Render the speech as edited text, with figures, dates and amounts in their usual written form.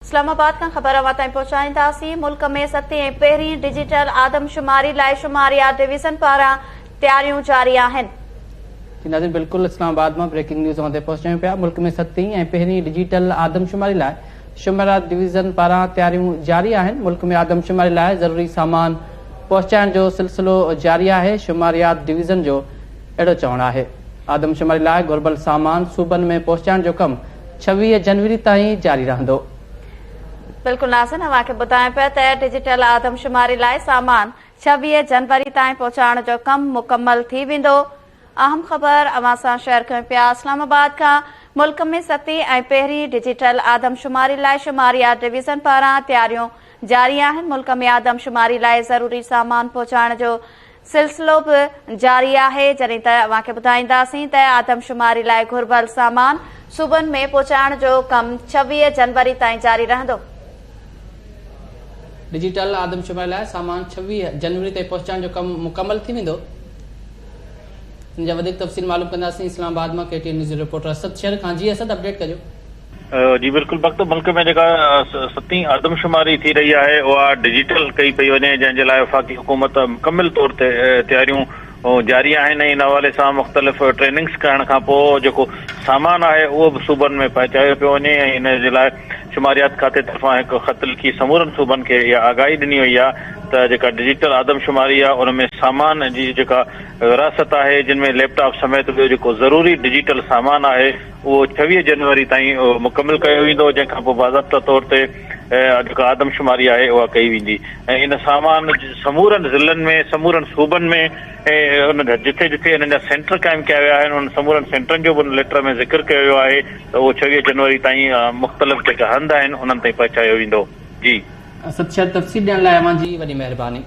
इस्लामाबाद का खबर अवां ताईं पहुचाईंदासीं। मुल्क में 7वीं ऐं पहिरीं डिजिटल आदमशुमारी लाइ शुमारियात डिवीज़न पारां तैयारियूं जारी आहिनि। नाज़रीन, बिल्कुल इस्लामाबाद में ब्रेकिंग न्यूज़ अवां ताईं पहुचायूं पिया। मुल्क में 7वीं ऐं पहिरीं डिजिटल आदमशुमारी लाइ शुमारियात डिवीज़न पारां तैयारियूं जारी आहिनि। मुल्क में आदमशुमारी लाइ ज़रूरी सामान पहुचाइण जो सिलसिलो जारी आहे। शुमारियात डिवीज़न जो अहिड़ो चवणु आहे। आदमशुमारी लाइ घुर्बल सामान सूबनि में पहुचाइण जो कमु 26 जनवरी ताईं जारी रहंदो। बिल्कुल नाज़रीन, अवां खे ॿुधायां पिया त डिजिटल आदमशुमारी लाइ सामान 26 जनवरी ताईं पहुचाइण जो कमु मुकमल थी वेंदो। अहम ख़बर अवां सां शेयर कयूं पिया। इस्लामाबाद खां मुल्क में 7वीं ऐं पहिरीं डिजिटल आदमशुमारी लाइ शुमारियात डिवीज़न पारां तैयारियूं जारी आहिनि। मुल्क में आदमशुमारी लाइ ज़रूरी सामान पहुचाइण जो सिलसिलो बि जारी आहे। जॾहिं त अवां खे ॿुधाईंदासीं त आदमशुमारी लाइ घुर्बल सामान सूबनि में पहुचाइण जो कमु 26 जनवरी ताईं जारी रहंदो। डिजिटल आदमशुमारी लाइ सामान 26 जनवरी ताईं पहुचाइण जो कमु मुकमल थी वेंदो। इन जा वधीक तफ़सील मालूम कंदासीं इस्लामाबाद में KTN न्यूज़ रिपोर्टर असद शेर खां। जी असद, अपडेट कजो। जी बिल्कुल, वक्त मुल्क में जेका 7वीं आदमशुमारी थी रही है वह डिजिटल कई पई वञे, जंहिंजे लाइ वफ़ाक़ी हुकूमत मुकमिल तौर ते तैयारियूं जारी आहिनि। इन हवाले सां मुख़्तलिफ़ ट्रेनिंग्स करण खां पोइ जेको सामान आहे उहो बि सूबनि में पहुचायो पियो वञे। ऐं इन जे लाइ शुमारियात खाते तरफ़ां हिकु ख़त लिखी समूरनि सूबनि खे इहा आगाही ॾिनी वई आहे त जेका डिजिटल आदमशुमारी आहे उन में सामान जी जेका विरासत आहे, जिन में लैपटॉप समेत ॿियो जेको ज़रूरी डिजिटल सामान आहे उहो 26 जनवरी ताईं मुकमिल कयो वेंदो, जंहिंखां पोइ बाज़ाब्ता तौर ते जेका आदमशुमारी आहे उहा कई वेंदी। ऐं इन सामान समूरनि ज़िलनि में, समूरनि सूबनि में ऐं उन जिथे जिथे हिननि जा सेंटर क़ाइमु कया विया आहिनि उन समूरनि सेंटरनि जो बि उन लेटर में ज़िक्र कयो वियो आहे त उहो 26 जनवरी ताईं मुख़्तलिफ़ जेका हंध आहिनि उन्हनि ताईं पहुचायो वेंदो। जी असद शेर, तफ़सील ॾियण लाइ अवां जी वॾी महिरबानी।